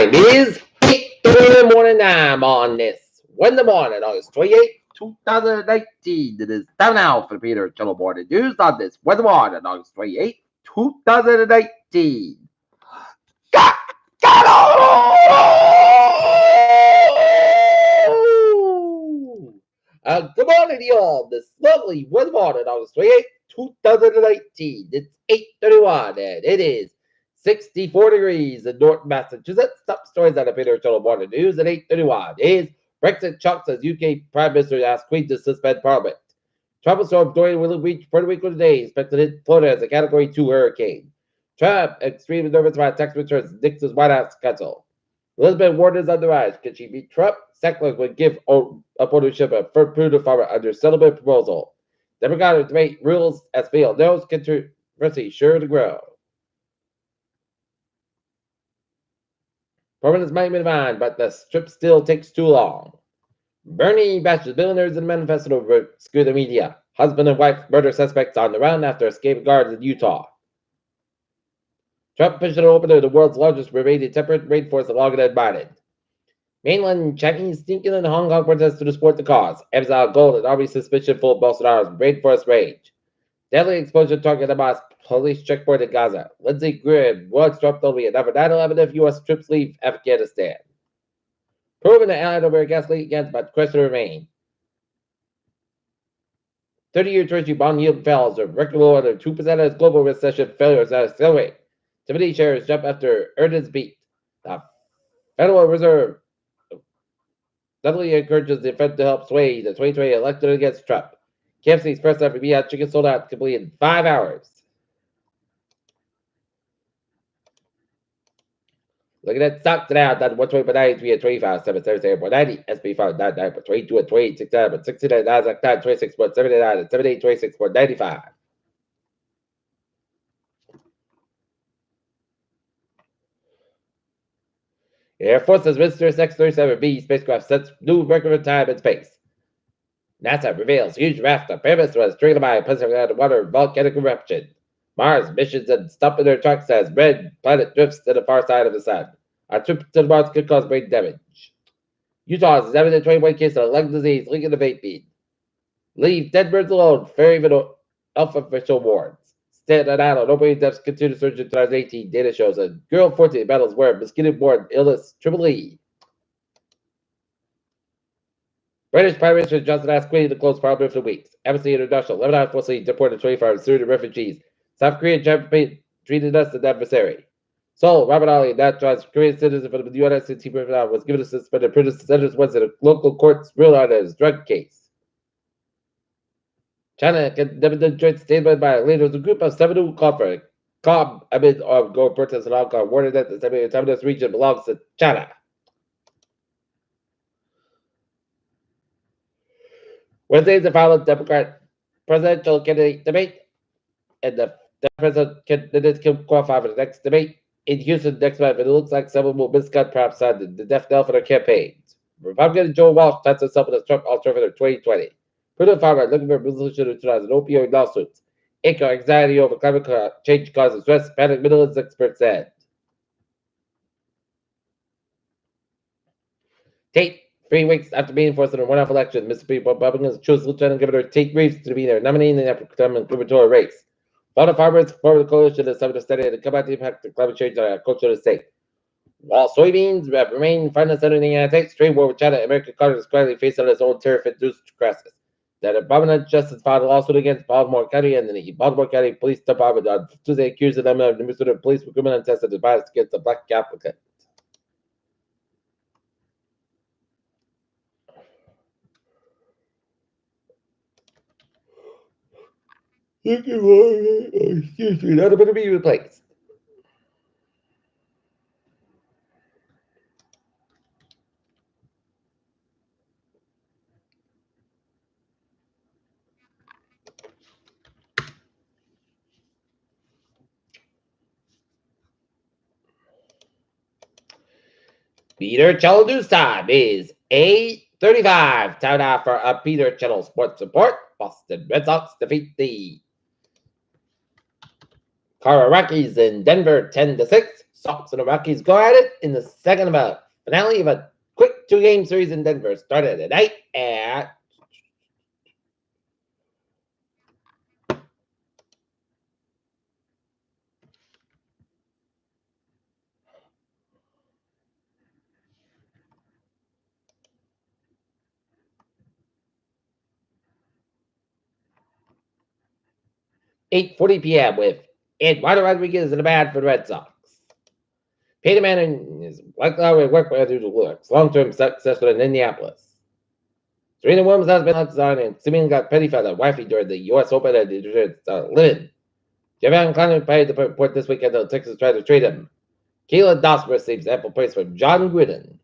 time is 8:30 in the morning time on this Wednesday morning, August 28th, 2019. It is time now for the Peter Channel Morning News on this Wednesday morning, August 28th, 2019. Good morning to you all. This lovely Wednesday morning, August 28th, 2019. It's 8:31 and it is 64 degrees in Norton, Massachusetts. Top stories on the Peter Channel Morning News at 8:31 is Brexit shocks as UK Prime Minister asks Queen to suspend Parliament. Tropical storm Dorian will reach Puerto Rico today, expected to hit Florida as a Category 2 hurricane. Trump extremely nervous about tax returns. Nixon's White House counsel. Elizabeth Warren is on the rise. Can she beat Trump? Sackler would give up ownership of prudent farmer under settlement proposal. Democratic debate rules as failed. Those controversy sure to grow. Permanence might be defined, but the strip still takes too long. Bernie bashes billionaires in the manifesto over screw the media. Husband and wife murder suspects on the run after escaping guards in Utah. Trump pushed it open to the world's largest remaining temperate rainforest along and invited. Mainland Chinese sneaking in Hong Kong protests to support the cause. Amazon Gold and Army suspicion full of Bolsonaro's rainforest rage. Deadly explosion targeted Hamas police checkpoint in Gaza. Lindsey Graham warns Trump there'll be another 9/11 if U.S. troops leave Afghanistan. Proven the allied over gas leak against, but question remain. 30-year Treasury bond yield fell as a record low under 2% as global recession failures accelerate. 70 shares jump after earnings beat. The Federal Reserve suddenly encourages the Fed to help sway the 2020 election against Trump. KFC's first ever Beyond Chicken sold out completely in 5 hours. Looking at stocks today, down 120.93 at 25, 777.90, SP 599.22 at 28.69, 69, Nasdaq 26.79 at 78, 26.95. Air Force's Mr. X-37B spacecraft sets new record of time and space. NASA reveals huge raft of pyramids was triggered by Pacific underwater volcanic eruption. Mars missions and stumping their trucks as red planet drifts to the far side of the sun. Our trip to Mars could cause brain damage. Utah has 721 cases of lung disease linking the vape bead. Leave dead birds alone. Fair even alpha official warns. Staten Island opioid deaths continue to surge in 2018. Data shows a girl 14 battles where mosquito-borne illness triple E. British Prime Minister Johnson asked Queen to close Parliament for weeks. Amnesty International, Lebanon forcibly deported 25 Syrian refugees. South Korea treated us as an adversary. Seoul, Robert Ali, naturalized Korean citizen from the United States, was given a suspended prison sentence once in a local court's ruled on his drug case. China condemned the joint statement by leaders of a group of 7 who called for calm amid ongoing protests in Hong Kong, warning that the semi-autonomous region belongs to China. Wednesday is the final Democrat presidential candidate debate, and the president candidates can qualify for the next debate in Houston next month, but it looks like someone will miscut perhaps on the death knell for their campaigns. Republican Joe Walsh touched himself with a Trump alternative for 2020. Prudent farmer looking for a resolution to utilize an opioid lawsuits. Anxiety over climate change causes stress, panic, Middle East experts said. Tate, 3 weeks after being forced in a one-off election, Mississippi Republicans chose Lieutenant Governor Tate Reeves to be their nominee in the upcoming gubernatorial race. Florida farmers formed a coalition to summit a study to combat the impact of climate change on agriculture in the state. While soybeans remain front and center in the United States, trade war with China, American economy is currently facing its own tariff-induced crisis. The Department of Justice filed a lawsuit against Baltimore County, and the Baltimore County Police Department on Tuesday accused them of administrative police recruitment and tested bias against the black applicant. Excuse me, not to be replaced. Peter Channel News time is 8:35. Time now for a Peter Channel Sports Report. Boston Red Sox defeat the Colorado Rockies in Denver 10-6. Sox and the Rockies go at it in the second of a finale of a quick 2-game series in Denver. Started tonight at 8:40 p.m. with Eduardo Rodriguez in the bat for the Red Sox. Peyton Manning is likely to work with the Lewis. Long-term successful in Indianapolis. Serena Williams has been on and seemingly got petty for the wifey during the U.S. Open at the Linen. Javan Clowney paid the report this weekend that Texas tried to trade him. Keelan Dawson receives ample praise from John Gruden.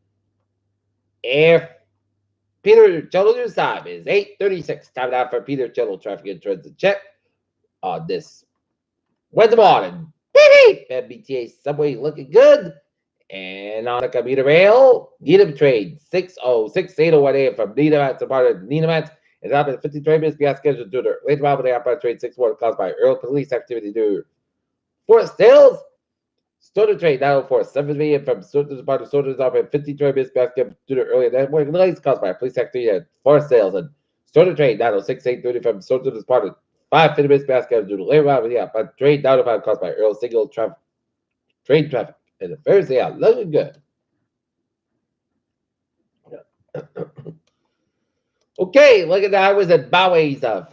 If Peter Cholo's time is 8:36. Time now for Peter Cholo traffic insurance to check on this Wednesday morning. Beep, beep. BTA Subway looking good. And on the commuter rail, Needham trade 6068018 from Nina Mats to part of Nina Mats. And up at 53 minutes beyond scheduled due to later on the outbound trade 6-1 caused by early police activity due to forced sales. Stoner trade 904 7 million from Stoner's part of Stoner's up at 53 minutes beyond scheduled due to early that morning delays caused by police activity and forced sales. And Stoner trade 906 830 from Stoner's part of 5 minutes beyond scheduled due to later on the outbound trade 905 caused by early single trade traffic. And the Thursday out looking good. Okay, look at the highways and byways of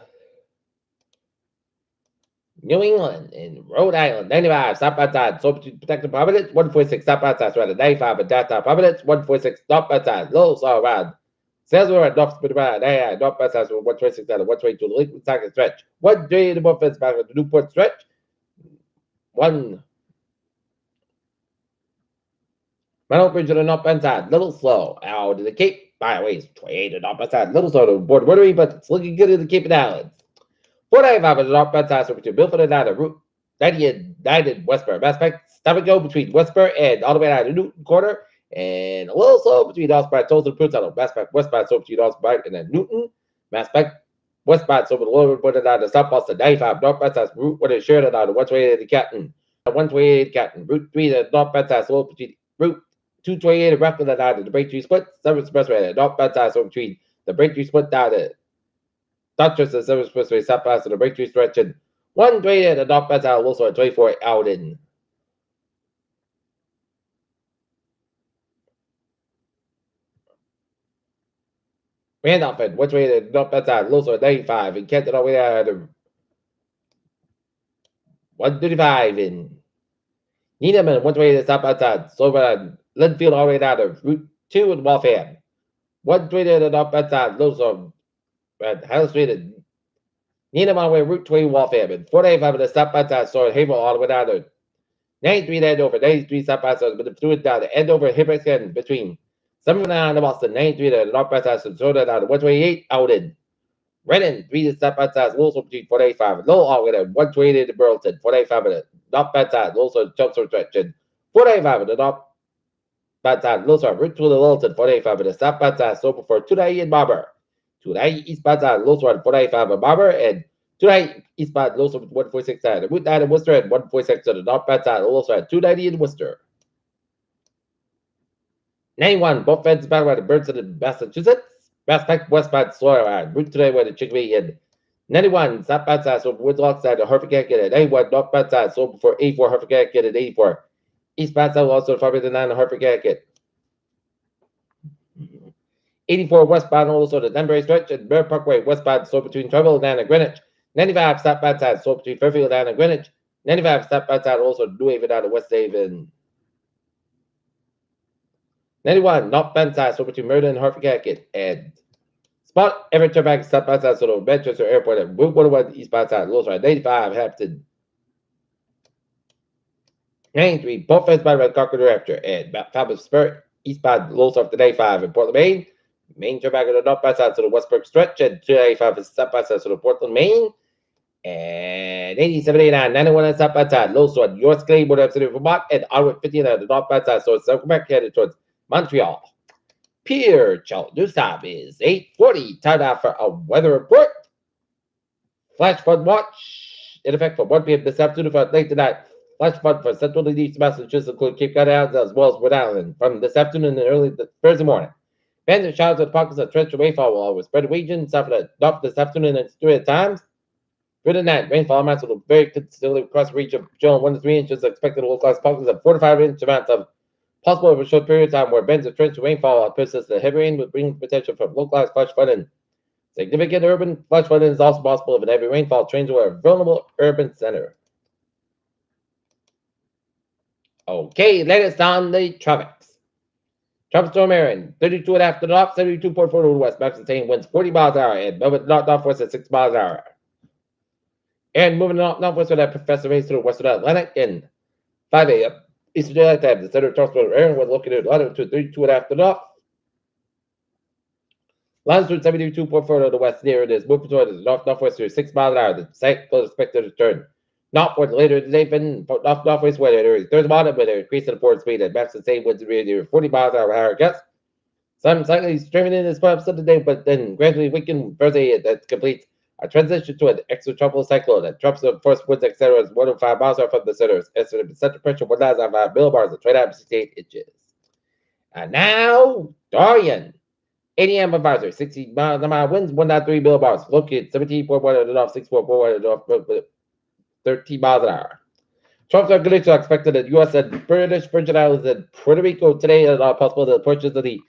New England and Rhode Island. 95 stop outside. So protected Providence. 146 stop outside. Rather 95 and downtown Providence. 146 stop outside. Lows all around. Sales were at North Spring around. North outside from 126 out of 122 to the Lincoln Socket stretch. 1 day the more fence back with the Newport stretch. 1 Mount Bridge to the northbound side, little slow. Out to the Cape, byways, 28 to the northbound side, little slow to board Watery, but it's looking good in the Cape and Islands. 495 to the northbound side, so between Milford and Niner, Route 90 and 9 in Westboro. Mass effect, stop and go between Westboro and all the way down to Newton Corner, and a little slow between Allsbright, Tolls and Prince Mass effect, westbound, so between Allsbright and then Newton. Mass effect, westbound, so with a little bit down to South Boston, 95, northbound side, Route 1 and Sheridan down to 128 to Canton. 128 Canton, Route 3 to northbound side, so between Route 228 and Rockland down to the Breakthrough Split, 7th Expressway, and northbound side, so between the Breakthrough Split down to Dutchess and 7th Expressway, southbound to the Breakthrough Stretch, and 128 and the northbound side, also at 24 out in Randolph and 128 and northbound side, also at 95, and Kenton all the way down to 135 in Needham and 128 southbound side, so on Linfield all the way down to Route 2 in Waltham. 128 and northbound side, also at Highland Street and Needham all the way Route 20 Waltham. And 485 in the southbound side, so Haverhill all the way down to 93 and Andover, 93 southbound side, but through it down to Andover, Hipperton, between 79 and Boston, 93 to the northbound side, so down to 128 out in Renton, 3 to southbound side, also between 485 and Lowell all the way to 128 in Burlington, 485 in the northbound side, also Chelmsford stretch, and 485 in the northbound side, also Route 2 to Littleton, 485 in the southbound side, so before 290 in Barber, 290 eastbound side, also on 485 in Barber, and 290 eastbound, also 146 side, Route 9 in Worcester, and 146 to the northbound side, also at 290 in Worcester. 91, both fences back by the Burton in Massachusetts. Mass effect westbound Florida, Route 2 where the Chickabee and 91 southbound side, so Woodlock side to Hereford Connecticut, and 81 northbound side, so before 84 Hereford Connecticut, and 84 eastbound side, also Farmington 9 to Hereford Connecticut. 84 westbound, also the Denbury stretch, and Bear Parkway westbound, so between Trumbull and Greenwich. 95 southbound side, so between Fairfield and Greenwich. 95 southbound side, also New Haven down to West Haven. 91 northbound side, so between Meriden and Hereford Connecticut, and Spot Everett Turback southbound side, so the Manchester Airport and Route 101 eastbound side, Lewis Ride 95 Hampton. 93 both fence by Red Carpenter Rapture and Falmouth Spirit eastbound Lewis off the 95 in Portland, Maine. Main turback on the northbound side, so the Westbrook stretch, and 295 is southbound side, so the Portland, Maine. And 87, 89, 91 on southbound side, Lewis on York Clay, Border City, Vermont, and onward 59 on the northbound side, so it's South Quebec headed towards Montreal. Pier Charles, news time is 8:40. Time now for a weather report. Flash flood watch in effect from 1 p.m. this afternoon for late tonight. flash flood for central and east Massachusetts, including Cape Cod Islands as well as Rhode Island from this afternoon and early Thursday morning. Bands of showers with pockets of torrential rainfall will spread regions north this afternoon and 3 at times. Through the night, rainfall amounts will vary considerably across the region, showing 1 to 3 inches expected localized pockets of 4 to 5 inch amounts of possible over a short period of time where bands of torrential rainfall persists. The heavy rain will bring potential for localized flash flooding. Significant urban flash flooding is also possible if an heavy rainfall trains over a vulnerable urban center. Okay, latest on the tropics. Tropical storm Aaron, 32.5 to the north, 72.4 to the west. Max sustained winds 40 miles an hour and moving northwest at 6 miles an hour. And moving northwest with that Professor Race to the western Atlantic in 5 a.m. Eastern Daylight Time. The center of tropical Aaron was located latitude 32.5 to the north. Longitude 72.4 to the west near it is moving toward the northwest to 6 miles an hour. The cycle is expected to turn northward later today, then northwest weather areas. Thursday morning with an increase in port speed and max sustained winds near 40 miles an hour higher gusts. Some slightly streaming in this part today, but then gradually weaken Thursday that completes a transition to an extratropical cyclone that drops the first winds, etc. is 105 miles off from the center. Estimated center pressure 1,005 millibars and 28 inches. And now, Dorian. 80 AM advisory, 60 miles an hour winds, 1.3 millibars. Located 17.1 at the north, 6.4 at the north, 13 miles an hour. Tropical conditions are expected in the U.S. and British Virgin Islands and Puerto Rico today, and are possible the portions of the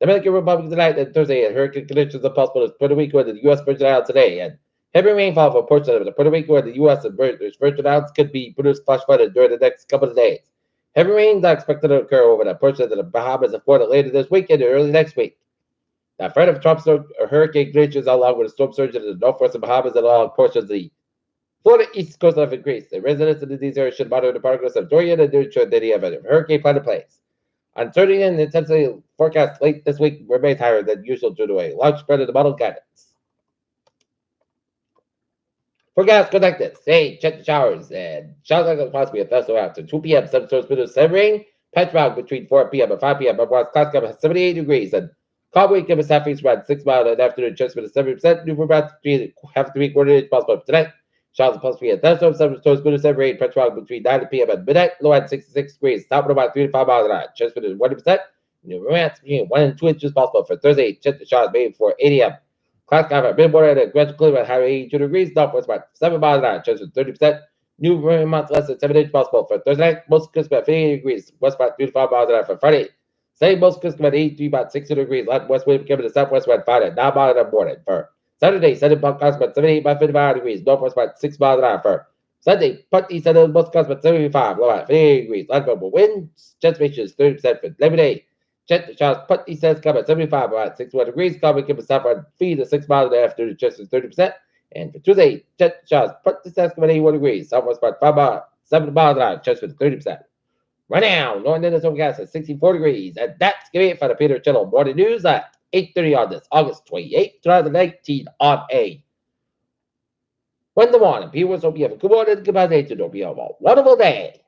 Dominican Republic tonight and Thursday, and hurricane conditions are possible in Puerto Rico and the U.S. Virgin Islands today, and heavy rainfall for portions of the Puerto Rico and the U.S. and British Virgin Islands could be produced flash flooded during the next couple of days. Heavy rains are expected to occur over the portions of the Bahamas and Florida later this weekend or early next week. The threat of tropical hurricane conditions along with a storm surge in the northwestern Bahamas and along portions of the Florida east coast have increased. The residents in these areas should monitor the progress of Dorian and ensure that they have a hurricane plan in place. Uncertainty and intensity forecast late this week remains higher than usual due to a large spread of the model guidance. Forecast connected. Today, check the showers and showers are possibly a thunderstorm after 2 p.m. Some stores with some rain. Patch fog between 4 p.m. and 5 p.m. Otherwise, clouds cover 78 degrees and calm wind cover southeast around 6 miles and afternoon adjustment of 70%. New about half 3/4 inch possible tonight. Showers are possibly a thunderstorm. Some stores with some rain. Patch fog between 9 p.m. and midnight. Low at 66 degrees. Top about 3 to 5 miles an hour. Adjustment is 1%. New amounts between 1 and 2 inches possible for Thursday. Check the showers made before 8 a.m. Clouds cover mid-morning at a gradual clear at higher 82 degrees. Northwest about 7 miles an hour. Adjustment 30%. New rain amounts less than 7 inches possible for Thursday night. Most crisp at 58 degrees. West about 3 to 5 miles an hour for Friday. Same most crisp at 83 about 60 degrees. Light west wind becoming the southwest about 5 at 9 miles in the morning for Saturday. Sunday clouds about 78 by 55 degrees. Northwest about 6 miles an hour for Sunday. Partly sunny most clouds about 75. Low at 58 degrees. Light winds. Chance ratio is 30% for Labor Day. Check the showers. Partly sunny come at 75 about 61 degrees. Cloud wind coming south about 3 to 6 miles an hour after the chance is 30%. And for Tuesday, check the showers. Partly sunny come at 81 degrees. Southwest about 7 miles an hour. Chance for 30%. Right now, Northern Minnesota forecast at 64 degrees. And that's going to be it for the Peter Channel Morning News at 8:30 on this August 28, 2019 on a Wednesday morning. People, hope you have a good morning, goodbye, day to hope you have a wonderful day.